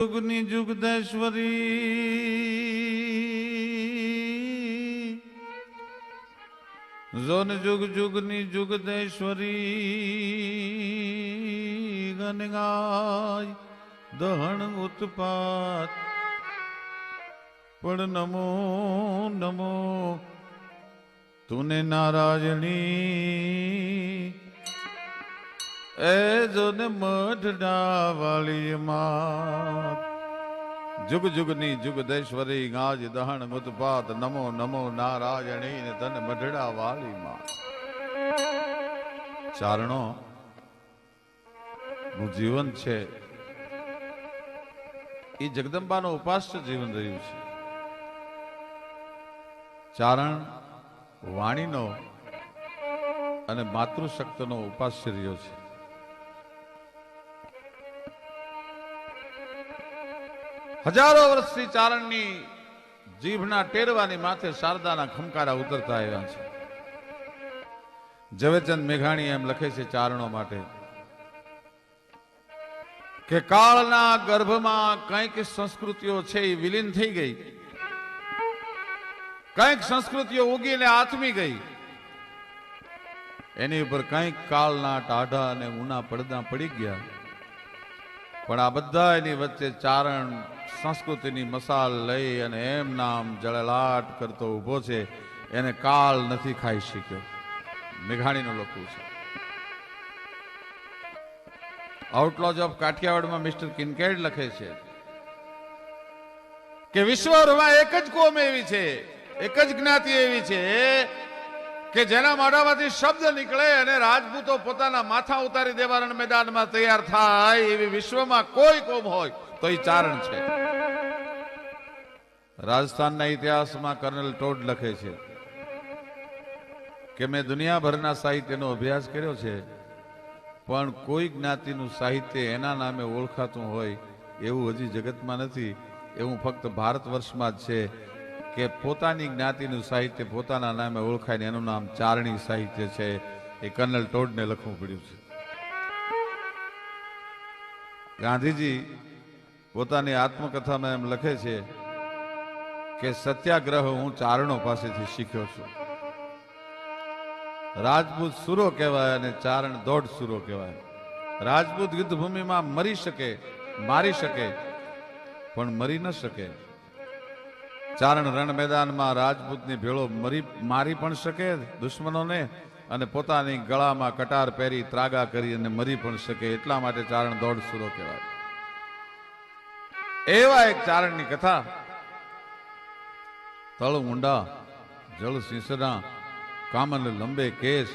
जुगनी जुगदेश्वरी zone जुग जुगनी जुगदेश्वरी गनगाय दहन उत्पात पण नमो नमो तूने नारायणी ए जोन मठडा वाली मात जुग जुगनी जुगदेश्वरी गाज दहन उत्पात नमो नमो नारायणी ने तन मठडा वाली मात चारणो નું જીવન છે એ જગદંબાનો ઉપાસ્ય જીવન રહ્યું છે. ચારણ વાણીનો અને માતૃશક્તિનો ઉપાસ્ય રહ્યો છે. હજારો વર્ષથી ચારણની જીભના ટેરવાની માથે શારદાના ખમકારા ઉતરતા આવ્યા છે. ઝવેરચંદ મેઘાણી એમ લખે છે ચારણો માટે કે કાળના ગર્ભમાં કંઈક સંસ્કૃતિઓ છે એ વિલીન થઈ ગઈ, કંઈક સંસ્કૃતિઓ ઉગીને આથમી ગઈ, એની ઉપર કંઈક કાળના ટાઢા અને ઊના પડદા પડી ગયા. પણ આ બધા એની વચ્ચે ચારણ સંસ્કૃતિની મસાલ લઈ અને એમ નામ જળલાટ કરતો ઉભો છે. એને કાળ નથી ખાઈ શક્યો. મેઘાણીનું લખવું છે. આઉટલોજ ઓફ કાઠિયાવાડમાં મિસ્ટર કિનકેડ લખે છે કે વિશ્વભરમાં એક જ કોમ એવી છે, એક જ જ્ઞાતિ એવી છે કે જેના મોઢામાંથી શબ્દ નીકળે અને રાજપૂતો પોતાના માથા ઉતારી દેવા રણ મેદાનમાં તૈયાર થાય એવી વિશ્વમાં કોઈ કોમ હોય તો એ ચારણ છે. રાજસ્થાનના ઇતિહાસમાં કર્નલ ટોડ લખે છે કે મેં દુનિયાભરના સાહિત્યનો અભ્યાસ કર્યો છે, પણ કોઈ જ્ઞાતિનું સાહિત્ય એના નામે ઓળખાતું હોય એવું હજી જગતમાં નથી. એવું ફક્ત ભારત વર્ષમાં જ છે કે પોતાની જ્ઞાતિનું સાહિત્ય પોતાના નામે ઓળખાય ને એનું નામ ચારણી સાહિત્ય છે. એ કર્નલ ટોડને લખવું પડ્યું છે. ગાંધીજી પોતાની આત્મકથામાં એમ લખે છે કે સત્યાગ્રહ હું ચારણો પાસેથી શીખ્યો છું. રાજપૂત સુરો કહેવાય અને ચારણ દોઢ સુરો કહેવાય. રાજપૂત યુદ્ધ ભૂમિમાં મરી શકે, મારી શકે, પણ મરી ન શકે. ચારણ રણ મેદાનમાં રાજપૂતની ભેળો મારી પણ શકે દુશ્મનોને, અને પોતાની ગળામાં કટાર પહેરી ત્રાગા કરી અને મરી પણ શકે. એટલા માટે ચારણ દોઢ સુરો કહેવાય. એવા એક ચારણની કથા. તળ ઊંડા જળ સિંસરા કામન લંબે કેસ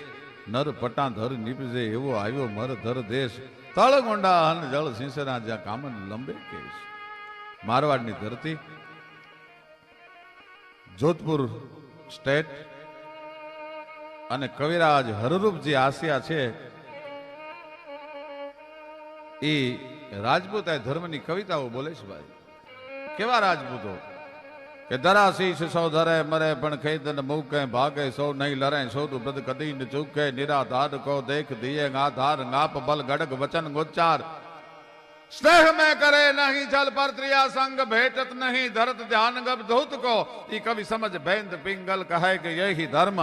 નર પટા ધર નીપજે એવો આવ્યો મર ધર દેશ. તળ ગોંડા હન જળ સિંસરા જ્યાં કામન લંબે કેસ. મારવાડની ધરતી, જોધપુર સ્ટેટ, અને કવિરાજ હરરૂપજી આસિયા છે એ રાજપૂત ધર્મની કવિતાઓ બોલે છે. ભાઈ કેવા રાજપૂતો કે ધરા શીશ સૌ ધરે મરે પણ ખેદન મૂકે ભાગે સૌ નહીં લરે સૌ તું બદ કદી ન ચૂકે નિરાધાર કો દેખ દિયે આધાર ગાપ બલ ગડગ વચન ગોચાર સ્નેહ में करे नहीं जल पर त्रिया संग भेटत नहीं धरत ध्यान गब धूत को ये कवि समझ भेंद पिंगल कहे कि यही धर्म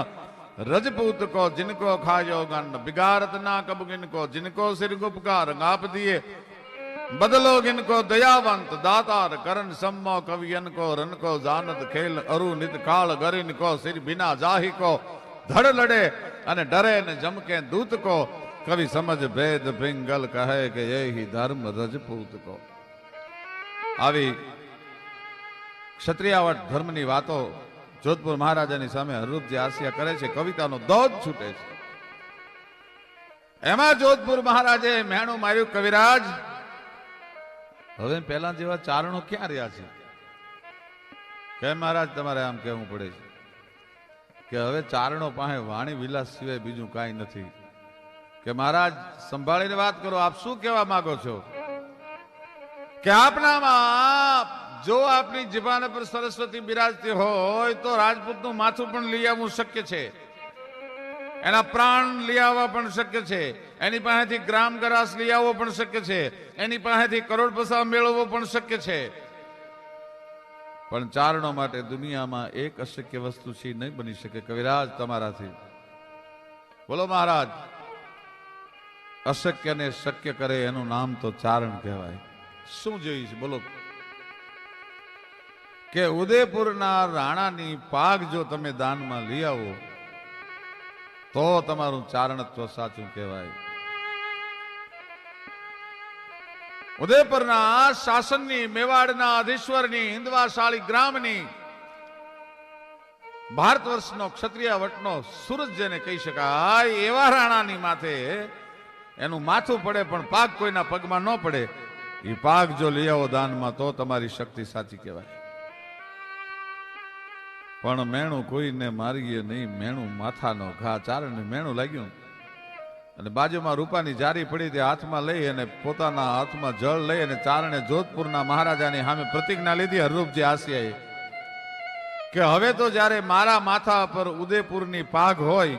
रजपूत को जिनको खायो गण बिगारत ना कब गिनको जिनको सिर गुपकार गाप दिए बदलो गिनको दयावंत दातार करण सम्मो कवियन को रन को जानत खेल अरु नित काल गरिन को सिर बिना जाहि को धड़ लड़े अने डरे न जमके दूत को कवि समझ भेद पिंगल कहे कि यही धर्म रजपूत को. આવી ક્ષત્રિયાવટ ધર્મની વાતો જોધપુર મહારાજાની સામે હરરૂપજી આસિયા કરે છે. કવિતાનો દોધ છૂટે છે. એમાં જોધપુર મહારાજે મેણું માર્યું, કવિરાજ હવે પહેલા જેવા ચારણો ક્યાં રહ્યા છે? કે મહારાજ તમારે આમ કહેવું પડે છે કે હવે ચારણો પાસે વાણી વિલાસ સિવાય બીજું કાંઈ નથી. કે મહારાજ સંભાળીને વાત કરો, આપ શું કહેવા માંગો છો? કે આપનામાં જો આપની જીભાન પર સરસ્વતી બિરાજતી હોય તો રાજપૂતનું માથું પણ લઈ આવવું શક્ય છે. એના પ્રાણ લઈ આવવા પણ શક્ય છે, એની પાસેથી ગ્રામ ગરાસ લઈ આવવો પણ શક્ય છે, એની પાસેથી કરોડ પૈસા મેળવવો પણ શક્ય છે. પણ ચારણો માટે દુનિયામાં એક અશક્ય વસ્તુ છે, નહીં બની શકે કવિરાજ તમારાથી. બોલો મહારાજ, અશક્યને શક્ય કરે એનું નામ તો ચારણ કહેવાય. શું જોયું છે બોલો? કે ઉદયપુરના રાણાની પાગ જો તમે દાનમાં લઈ આવો તો તમારું ચારણત્વ સાચું કહેવાય. ઉદયપુરના શાસનની, મેવાડના અધીશ્વરની, હિંદવા ગ્રામની, ભારત વર્ષનો ક્ષત્રિય વટનો સૂરજ જેને કહી શકાય એવા રાણાની માથે એનું માથું પડે પણ પાગ કોઈના પગમાં ન પડે. એ પાગ જો લઈ આવો દાનમાં તો તમારી શક્તિ સાચી કહેવાય. પણ મેણું કોઈને મારીએ નહીં, મેણું માથાનો ઘા. ચારણને મેણું લાગ્યું અને બાજુમાં રૂપાની જારી પડી તે હાથમાં લઈ અને પોતાના હાથમાં જળ લઈ અને ચારણે જોધપુરના મહારાજાની સામે પ્રતિજ્ઞા લીધી હરરૂપજી આસિયાએ કે હવે તો જ્યારે મારા માથા પર ઉદયપુરની પાગ હોય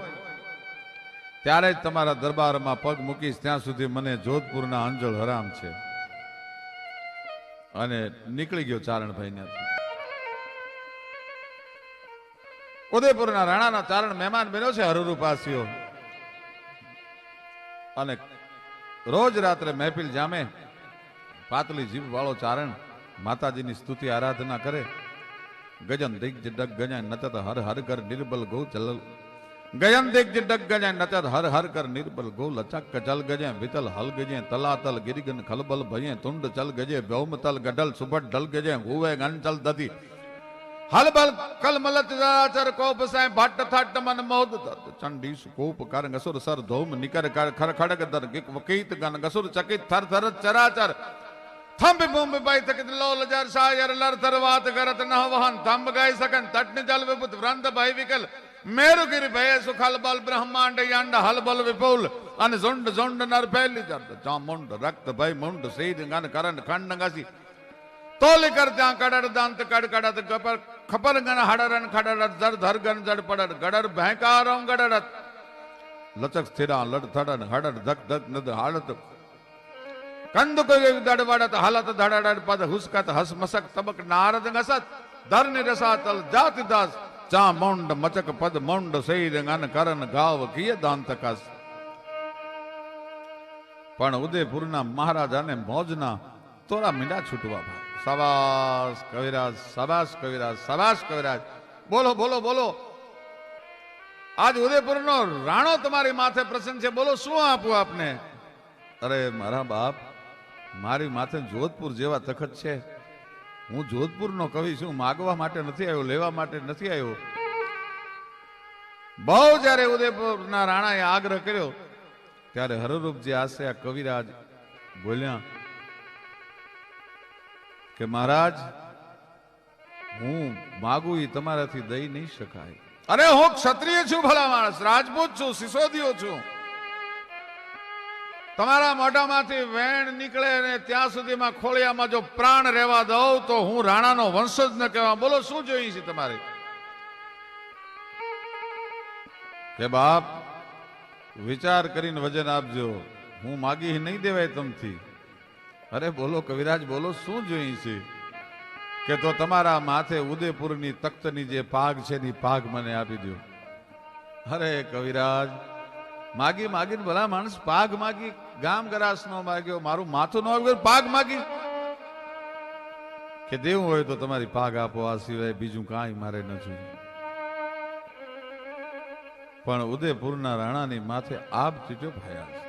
ત્યારે જ તમારા દરબારમાં પગ મૂકીશ, ત્યાં સુધી મને જોધપુરના અંજળ હરામ છે. અને નીકળી ગયો ચારણભાઈ ત્યાંથી. ઉદયપુરના રાણાના ચારણ મહેમાન બન્યો છે હરરૂપાસીઓ, અને રોજ રાત્રે મહેફિલ જામે. પાતળી જીભ વાળો ચારણ માતાજીની સ્તુતિ આરાધના કરે. ગજન દિગ્જ ડગ ગજાય નચત હર હર કર નિર્બલ ગૌ ચલ, ગજન દિગ્જ ડગ ગજાય નચત હર હર કર નિર્બલ ગૌ લચક ચલ ગજે વિતલ હલ ગજે તલાતલ ગિરિગન ખલબલ ભયે તુંડ ચલ ગજે વ્યોમતલ ગઢલ સુભટ ઢલ ગજે હુવે ગંચલ દધી હલબલ કલ મલત ચર કોપ સાય ભટ્ટ થટ્ટ મન મોદ ચંડી કોપ કર ગસુર સર ધોમ નિકર કર ખર ખડગ દર ગિક વકીત ગન ગસુર ચકિત થર થર ચરાચર થંબ બુંબ બાઈ તકિત લોલ જર શાયર લર થરવાત કરત ન વહન થંબ ગાય સકન તટન જલ વિપુત વ્રંદ ભય વિકલ મેરુ ગિર ભય સુખલ બલ બ્રહ્માંડ યંડ હલબલ વિપુલ અને ઝુંડ ઝુંડ નર ફેલી જર ચામુંડ રક્ત ભય મુંડ સીધ ગન કરન ખંડ ગસી તોલી કર ત્યાં કડર દાંત કડ કડત ગપર ખપર ગન હડરન ખડરત જર ધર ગન જડ પડર ગડર ભેંકારમ ગડરત લચક સ્થિરા લડ થડન હડર ધક ધક નદ હાડત કંદ કોઈ દડ વડત હાલત ધડડ પદ હુસકત હસ મસક તબક નારદ ગસત ધર નિરસાતલ જાતિ દાસ ચા મોંડ મચક પદ મોંડ સૈદ ગન કરન ગાવ કિય દાંત કસ. પણ ઉદયપુરના મહારાજાને મોજના તોરા મીંડા છૂટવા ભાઈ. શાબાશ કવિરાજ, શાબાશ કવિરાજ, શાબાશ કવિરાજ. બોલો બોલો બોલો. આજ ઉદયપુરનો રાણો તમારી માથે પ્રસન્ન છે. બોલો શું આપું આપને? અરે મારા બાપ, મારી માથે જોધપુર જેવા તખત છે. હું જોધપુરનો કવિ છું. માગવા માટે નથી આવ્યો, લેવા માટે નથી આવ્યો. બહુ જયારે ઉદયપુરના રાણાએ આગ્રહ કર્યો ત્યારે હરરૂપજી આશ્રયા કવિરાજ બોલ્યા કે મહારાજ, હું માગું એ તમારાથી દઈ નહીં શકાય. અરે હું ક્ષત્રિય છું, ભલા માણસ, રાજપૂત છું, સિસોદિયો છું. તમારા મોઢામાંથી વેણ નીકળે અને ત્યાં સુધીમાં ખોળિયામાં જો પ્રાણ રહેવા દઉં તો હું રાણાનો વંશજ ન કહેવા. બોલો શું જોઈએ છે તમારે? કે બાપ, વિચાર કરીને વજન આપજો, હું માગી નહીં દેવાય તમથી. અરે બોલો કવિરાજ, બોલો શું જોઈએ છે? કે તો તમારા માથે ઉદયપુરની તખ્તની જે પાગ છે ની પાગ મને આપી દો. અરે કવિરાજ, માગી માગીને ભલા માણસ પાગ માગી, ગામ ગરાસ નો માગ્યો, મારું માથું ન આવ્યું, પાગ માગી. કે દેવું હોય તો તમારી પાગ આપો, આ સિવાય બીજું કાંઈ મારે ન જોઈએ. પણ ઉદયપુરના રાણાની માથે આપ ચીજો ભાયા છે.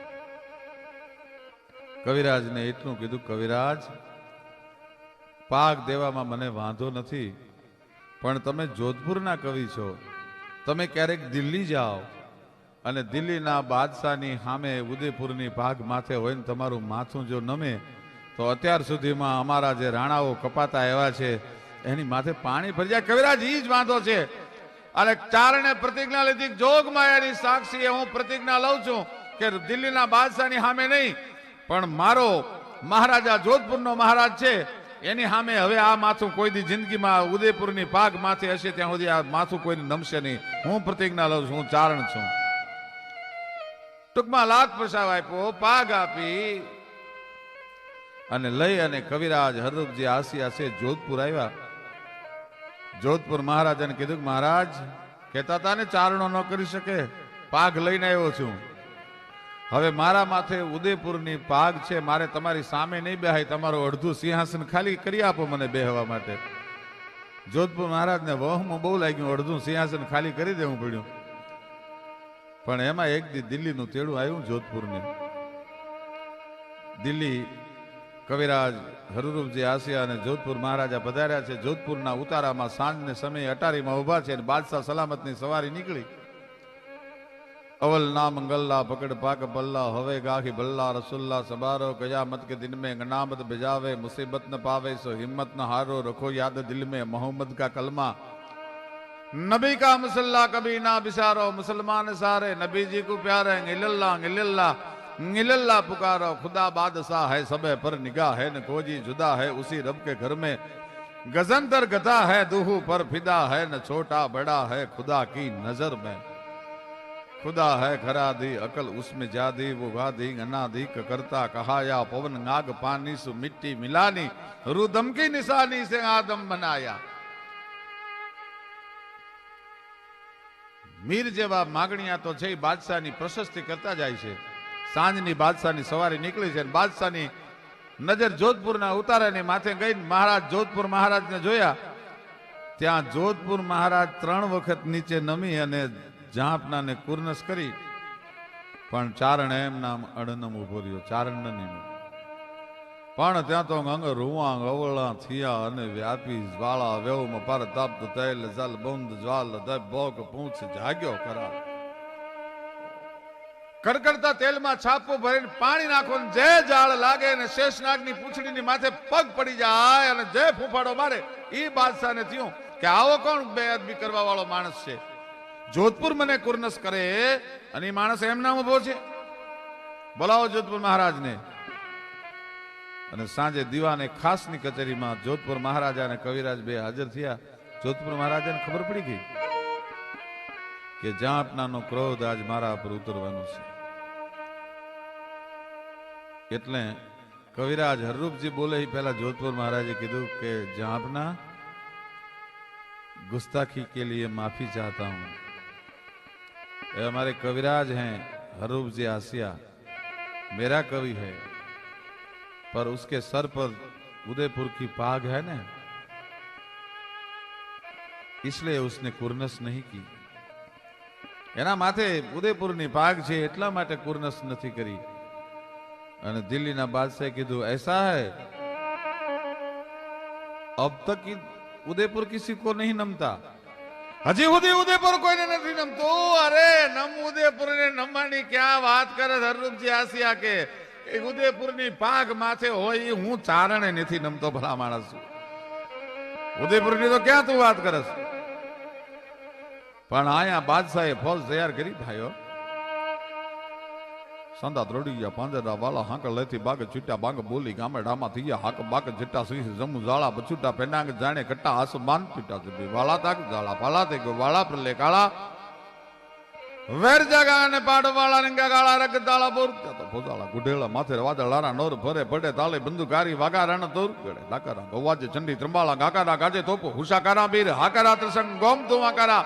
કવિરાજને એટલું કીધું, કવિરાજ, પાગ દેવામાં મને વાંધો નથી, પણ તમે જોધપુરના કવિ છો. તમે ક્યારેક દિલ્હી જાઓ અને દિલ્હીના બાદશાહની સામે ઉદયપુરની પાગ માથે હોય ને તમારું માથું જો નમે તો અત્યાર સુધીમાં અમારા જે રાણાઓ કપાતા એવા છે એની માથે પાણી ભરી જાય. કવિરાજ, ઈ જ વાંધો છે. અને ચારણે પ્રતિજ્ઞા લીધી, જોગ માયાની સાક્ષીએ હું પ્રતિજ્ઞા લઉં છું કે દિલ્હીના બાદશાહની સામે નહીં, પણ મારો મહારાજા જોધપુરનો મહારાજ છે એની સામે હવે આ માથું કોઈ દી જિંદગીમાં ઉદયપુરની પાગ માથે હશે ત્યાં સુધી આ માથું કોઈને નમશે નહીં. હું પ્રતિજ્ઞા લઉં છું, હું ચારણ છું. ટૂંકમાં લાખ પ્રસાવ આપ્યો, પાગ આપી અને લઈ અને કવિરાજ હરરૂપજી આસિયા છે જોધપુર આવ્યા. જોધપુર મહારાજાને કીધું કે મહારાજ કહેતા હતા ને ચારણો ન કરી શકે, પાગ લઈને આવ્યો છું. હવે મારા માથે ઉદયપુરની પાગ છે, મારે તમારી સામે નહીં બેહાય, તમારું અડધું સિંહાસન ખાલી કરી આપો મને બેહવા માટે. જોધપુર મહારાજને વહમાં બહુ લાગ્યું, અડધું સિંહાસન ખાલી કરી દેવું પડ્યું. પણ એમાં એક દી દિલ્હીનું તેડું આવ્યું જોધપુરને. દિલ્હી કવિરાજ હરરૂપજી આસિયા અને જોધપુર મહારાજા પધાર્યા છે. જોધપુરના ઉતારામાં સાંજને સમયે અટારીમાં ઉભા છે અને બાદશાહ સલામતની સવારી નીકળી. अवल नाम गल्ला पकड़ पाक बल्ला हवे गाही बल्ला रसुल्ला सबारो कयामत के दिन में गनामत बिजावे मुसीबत न पावे सो हिम्मत न हारो रखो याद दिल में मोहम्मद का कलमा नबी का मुसल्ला कभी ना बिसारो मुसलमान सारे नबी जी को प्यारे गिल्ला गिल्ला गिल्ला पुकारो खुदा बादशाह है सबे पर निगाह है न कोजी जुदा है उसी रब के घर में गजंतर गधा है दूहू पर फिदा है न छोटा बड़ा है खुदा की नजर में खुदा है खरा दी अकल उसमें जादी वो वादी अनादी करता कहाया पवन नाग पानी सु मिट्टी मिलानी रुदम की निशानी से आदम बनाया. મીર જેવા માગણીયા તો છે બાદશાહની પ્રશસ્તિ કરતા જાય છે. સાંજની બાદશાહની સવારી નીકળી છે. બાદશાહની નજર જોધપુરના ઉતારાની માથે ગઈ. મહારાજ જોધપુર મહારાજને જોયા. ત્યાં જોધપુર મહારાજ 3 વખત નીચે નમી અને જહાંપનાને કુર્નસ કરી, પણ ચારણ એમ નામ અડનમ ઉભો રહ્યો. ચારણ નહીં પણ ત્યાં તો અંગ રૂવા અવળા થયા અને વ્યાપી જ્વાળા વેવમાં પર તપ્ત તૈલ જલ બંધ જ્વાલ દબ ભોગ પૂંછ જાગ્યો કરા. કડકડતા તેલમાં છાપો ભરીને પાણી નાખો ને જે જાળ લાગે ને શેષનાગની પૂંછડીની માથે પગ પડી જાય અને જે ફૂફાડો મારે એ બાદશાહને થયું કે આવો કોણ બેઅદબી કરવા વાળો માણસ છે. જોધપુર મને કુર્નસ કરે અને એ માણસ એમ નામ ઉભો છે. બોલાવો જોધપુર મહારાજને. અને સાંજે દીવાને ખાસની કચેરીમાં જોધપુર મહારાજા અને કવિરાજ બે હાજર થયા. જોધપુર મહારાજાને ખબર પડી ગઈ કે જહાંપનાનો ક્રોધ આજ મારા પર ઉતરવાનો છે. એટલે કવિરાજ હરરૂપજી બોલે એ પહેલા જોધપુર મહારાજે કીધું કે जहांपना गुस्ताखी के लिए माफी चाहता हूं. ये हमारे कविराज हैं हरूप जी आसिया, मेरा कवि है, पर उसके सर पर उदयपुर की पाग है ना, इसलिए उसने कुर्नस नहीं की. एना माथे उदयपुરની पाग છે એટલા માટે કુર્નસ નથી કરી. અને દિલ્હીના બાદશાહે કીધું ऐसा है अब तक उदयपुर किसी को नहीं नमता. હજી સુધી ઉદયપુર કોઈને નથી નમતો. અરે નમ ઉદયપુર ને નમવાની ક્યાં વાત કરે હરરૂપજી આસિયા કે ઉદયપુરની પાગ માથે હોય હું ચારણે નથી નમતો. ભલા માણસ ઉદયપુરની તો ક્યાં તું વાત કરસ. પણ આયા બાદશાહે ફોજ તૈયાર કરી ભાઈઓ. સંદા દ્રોડી ગયા પાંજરા વાલા હાંકળ લેથી બાગ છૂટા બાગ બોલી ગામડામાં થઈ ગયા હાક બાગ જટ્ટા સિંહ જમુ જાળા બછુટા પેનાંગ જાણે કટ્ટા આસમાન પીટા જબી વાલા તાક જાળા પાલા તે ગો વાળા પ્રલે કાળા વેર જગા ને પાડ વાળા રંગા કાળા રગ દાળા બોર તો ફોજાળા ગુઢેલા માથે વાદળારા નોર ભરે પડે તાલે બંદુકારી વાગા રણ તોર ગડે લાકારા ગવાજે ચંડી ત્રંબાળા ગાકારા ગાજે તોપો હુસાકારા બીર હાકારા ત્રસંગ ગોમ તુમાકારા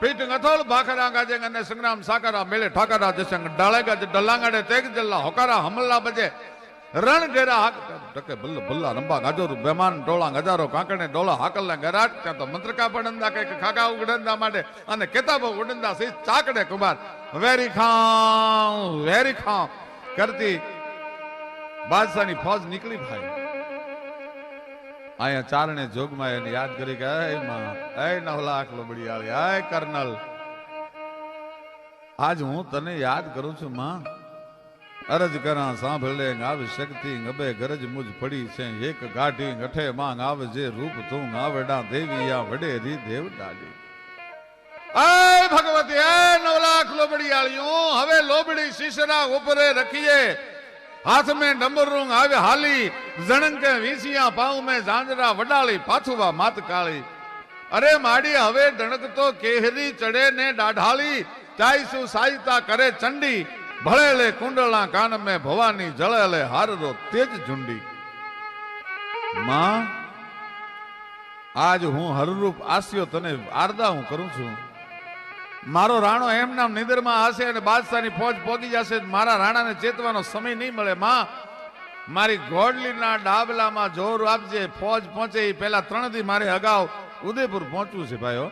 पीठ गथोल भाखरा गाजे गने संग्राम साकरा मेले ठाकरा जसंग डालेगा डलांगड़े तेग जल्ला होकारा हमला बजे रण घेरा हाक टके बल्ला बल्ला रंबा गाजो बेमान डोला गजारो काकणे डोला हाकल ने गराट त्या तो मंत्रका पडंदा के खागा उगडंदा माटे अने केताबो उडंदा सी चाकड़े कुमार वेरी खां करती बादशाह फौज निकली भाई. आया चारणे जोगमा याद करी के ए 9 लाख लोबड़ियाળી ए कर्नल आज हूँ तने याद करूं छू मां अरज करा सांभळे आव शक्ति गबे गरज मुझ पड़ी से एक गाठी गठे मांग आव जे रूप तू आवेडा देविया वडेरी देव डाली. ए भगवती ए 9 लाख लोबड़ियाળીઓ હવે લોબડી શીશના ઉપરે રખીએ हाथ में डमरूंग आवे हाली जणन के वीसिया पाऊ में झांझरा वडाली पाथुवा मात काली. अरे माड़ी हवे डणक तो केहरी चढ़े ने डाढ़ाली चाईसु साहिता करे चंडी ભળેલે કુંડળના કાન મેં ભવાની જળેલે હારરો તેજ ઝુંડી. માં આજ હું હરરૂપ આસ્યો તને આરદા હું કરું છું. મારો રાણો એમ નામ નિંદરમાં હશે અને બાદશાહની ફોજ પોગી જશે. મારા રાણાને ચેતવાનો સમય નહીં મળે. માં મારી ઘોડલીના ડાબલામાં જોર આપજે. ફોજ પહોંચે એ પહેલા 3 દી મારે અગાઉ ઉદયપુર પહોંચવું છે ભાઈઓ.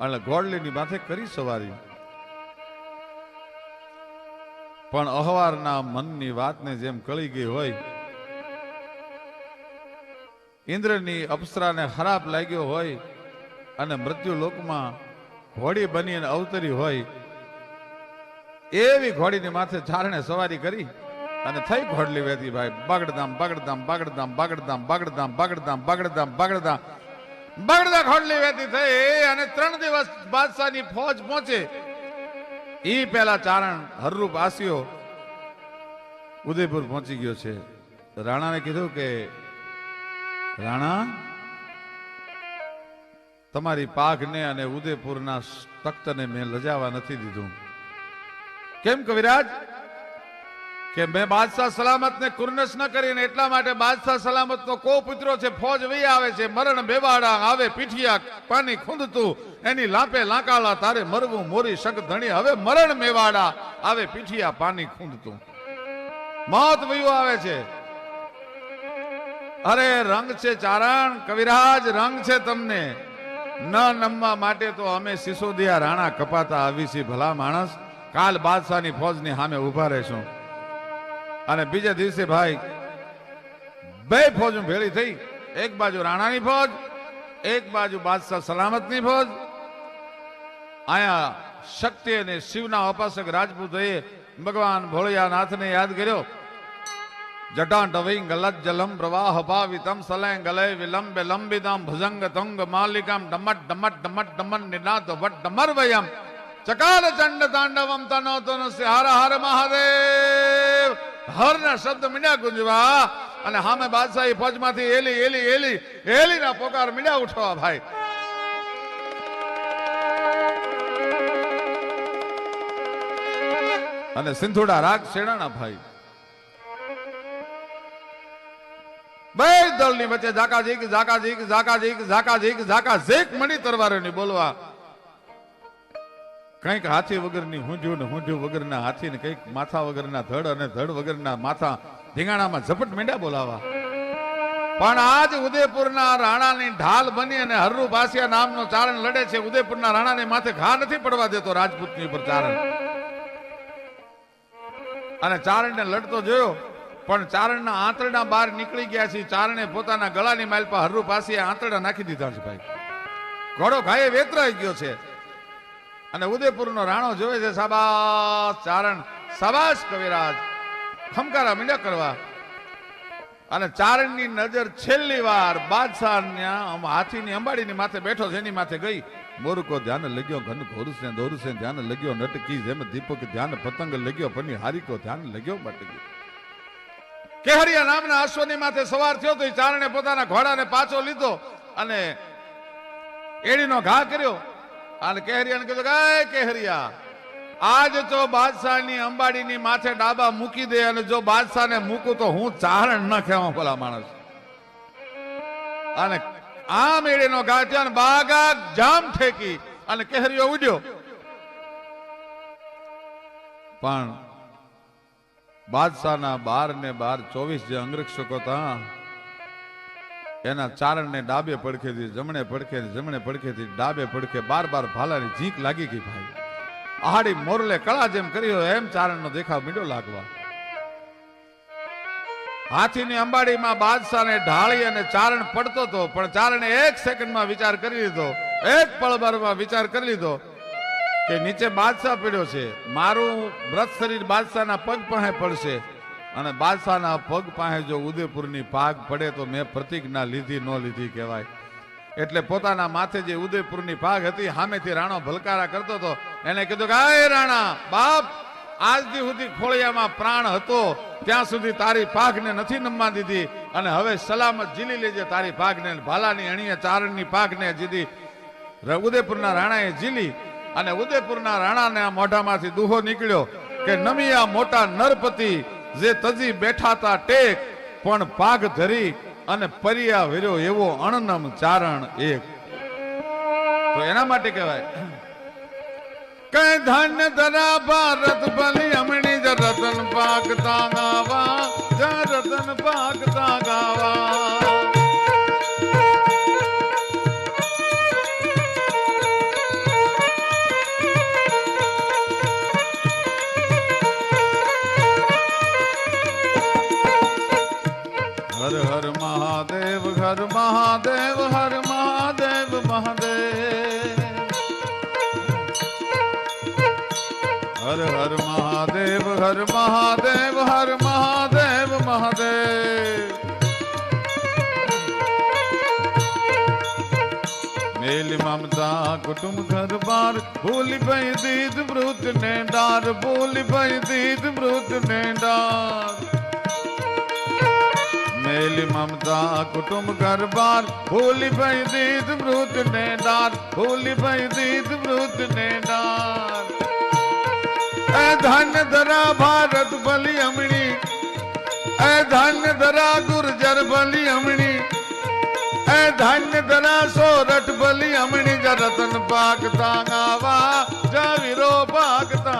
એટલે ઘોડલીની માથે કરી સવારી. પણ અહવારના મનની વાતને જેમ કળી ગઈ હોય, ઇન્દ્રની અપ્સરાને ખરાબ લાગ્યો હોય અને મૃત્યુ લોકમાં ઘોડી બની અને અવતરી હોય એવી ઘોડીની માથે ચારણે સવારી કરી અને થઈ ઘોડલી વેતી ભાઈ. બગડધામ બગડધામ બગડધામ બગડધામ બગડધામ બગડધામ બગડધામ બગડધામ બગડધા ઘોડલી વેતી થઈ અને 3 દિવસ બાદશાહની ફોજ પહોંચે ઈ પહેલા ચારણ હરરૂપ આસ્યો ઉદયપુર પહોંચી ગયો છે. રાણાને કીધું કે રાણા, તમારી પાઘને અને ઉદયપુરના તખ્તને મેં લજાવા નથી દીધું. કેમ કવિરાજ? કે મેં બાદશાહ સલામતને કુર્નસ ન કરીને એટલા માટે બાદશાહ સલામતનો કો પુત્રો છે. ફોજ વહી આવે છે, મરણ બેવાડા આવે પીઠિયા પાણી ખૂંદતું, એની લાપે લાંકાળા તારે મરવું મોરી શક ધણી. હવે મરણ મેવાડા આવે પીઠિયા પાણી ખૂંદતું, મોત વયું આવે છે. અરે રંગ છે ચારણ કવિરાજ, રંગ છે તમને ન નમવા માટે તો અમે સિસોદિયા રાણા કપાતા આવી છીએ. ભલા માણસ, કાલ બાદશાહની ફોજની સામે ઉભા રહેશું. અને બીજા દિવસે ભાઈ 2 ફોજો ભેળી થઈ. એક બાજુ રાણાની ફોજ, એક બાજુ બાદશાહ સલામતની ફોજ. આયા શક્તિ અને શિવના ઉપાસક રાજપૂતોએ ભગવાન ભોળિયાનાથને યાદ કર્યો. જટાટવી ગલત જલમ પ્રવાહ પાવિતમ સલય ગલય વિલંબે લંબિતમ ભુજંગ તુંગ માલિકમ ડમટ ડમટ ડમટ ડમન નિનાદ વટ ડમર વયમ ચકાર ચંડ તાંડવમ તનો તનો હર હર મહાદેવ. હરના શબ્દ મીંડા ગુંજવા અને સામે બાદશાહી ફોજમાંથી એલી એલી એલી એલીના પોકાર મીંડા ઉઠવા ભાઈ. અને સિંધુડા રાગ શેણાના ભાઈ બે દળની વચ્ચે ઝાકાઝીક ઝાકાઝીક ઝાકાઝીક ઝાકાઝીક ઝાકાઝીક મણી તરવારોની બોલવા. કંઈક હાથી વગરની હુંજ્યું ને હુંજ્યું વગરના હાથી ને કંઈક માથા વગરના ધડ અને ધડ વગરના માથા ધીંગાણામાં ઝપટ મીંડા બોલાવા. પણ આજ ઉદયપુરના રાણાની ઢાલ બની અને હરરૂપ આસિયા નામનો ચારણ લડે છે. ઉદયપુરના રાણાને માથે ઘા નથી પડવા દેતો રાજપૂતની ઉપર ચારણ. અને ચારણને લડતો જોયો પણ ચારણના આંતરડા બહાર નીકળી ગયા છે. ચારણે પોતાના ગળાની માઇલ પર હરરૂપ આસિયા આંતરડા નાખી દીધા છે ભાઈ. ઘોડો ઘાયે વેતરાઈ ગયો છે. અને ઉદયપુરનો રાણો જોવે છે. શાબાશ ચારણ, શાબાશ કવિરાજ, ખમકારા મીંડા કરવા. અને ચારણની નજર છેલ્લી વાર બાદશાહના હાથીની અંબાડીની માથે બેઠો છે એની માથે ગઈ. મોરકો ધ્યાન લગ્યો ઘન ઘોરસે દોરસે ધ્યાન લગ્યો નટકી જેમ દીપક ધ્યાન પતંગ લગ્યો પની હારીકો ધ્યાન લગ્યો બટકી. કેહરિયા નામના અશ્વની માથે સવાર થયો તો ચારણે પોતાના ઘોડાને પાછો લીધો અને એડીનો ઘા કર્યો. અને કેહરિયાને કીધું કે કેહરિયા, આજ તો બાદશાહની અંબાડીની માથે ડાબા મૂકી દે અને જો બાદશાહને મૂકું તો હું ચારણ ન કહેવા ભલા માણસ. અને આમ એડીનો ઘા થયો અને બાગા જામ ઠેકી અને કેહરિયો ઉડ્યો. પણ બાદશાહના 12 ને 24 જે અંગરક્ષકો હતા એના ચારણને ડાબે પડખેથી જમણે પડખે, જમણે પડખેથી ડાબે પડખે 12 ભાલાની ઝીંક લાગી ગઈ ભાઈ. આહાડી મોરલે કળા જેમ કર્યો એમ ચારણનો દેખાવ મીંડો લાગવા. હાથીની અંબાડીમાં બાદશાહને ઢાળી અને ચારણ પડતો હતો. પણ ચારણે 1 સેકન્ડમાં વિચાર કરી લીધો, 1 પળભરમાં વિચાર કરી લીધો કે નીચે બાદશાહ પડ્યો છે, મારું વ્રત શરીર બાદશાહના પગ પાસે પડશે અને બાદશાહના પગ પાસે જો ઉદયપુરની પાગ પડે તો મેં પ્રતિજ્ઞા લીધી ન લીધી કહેવાય. એટલે પોતાના માથે જે ઉદયપુરની પાગ હતી સામેથી રાણો ભલકારા કરતો હતો. એને કીધું કે આ રાણા બાપ, આજથી સુધી ખોળિયામાં પ્રાણ હતો ત્યાં સુધી તારી પાઘને નથી નમવા દીધી અને હવે સલામત ઝીલી લેજે તારી પાઘને. ભાલાની અણીએ ચારણની પાઘને જીધી ઉદયપુરના રાણાએ ઝીલી અને ઉદયપુરના રાણાને મોઢામાંથી દુહો નીકળ્યો કે નમિયા મોટા નરપતિ જે તજી બેઠા તા ટેક પણ પાગ ધરી અને પરિયા વેર્યો એવો અણનમ ચારણ એક. તો એના માટે કહેવાય કઈ ધન્ય ધરા ભારત બલી અમણી જ રતન પાકતા ગાવા જ રતન પાકતા ગાવા. हर हर महादेव हर महादेव हर महादेव महादेव हर हर महादेव हर महादेव हर महादेव महादेव. मेली ममता कुटुंब घर बार भूली भई दीद मृत ने डार भूली भई दीद मृत ने डार. मेली ममता कुटुंब घर बार भूली भई दीद मृत ने डार भूली भई दीद मृत ने डार. ए धन्य धरा भारत बलि अमणी ए धन्य धरा गुर्जर बलि अमणी ए धन्य धरा सोरठ बलि अमणी ज रतन पाकता गावा ज वीरो पाकता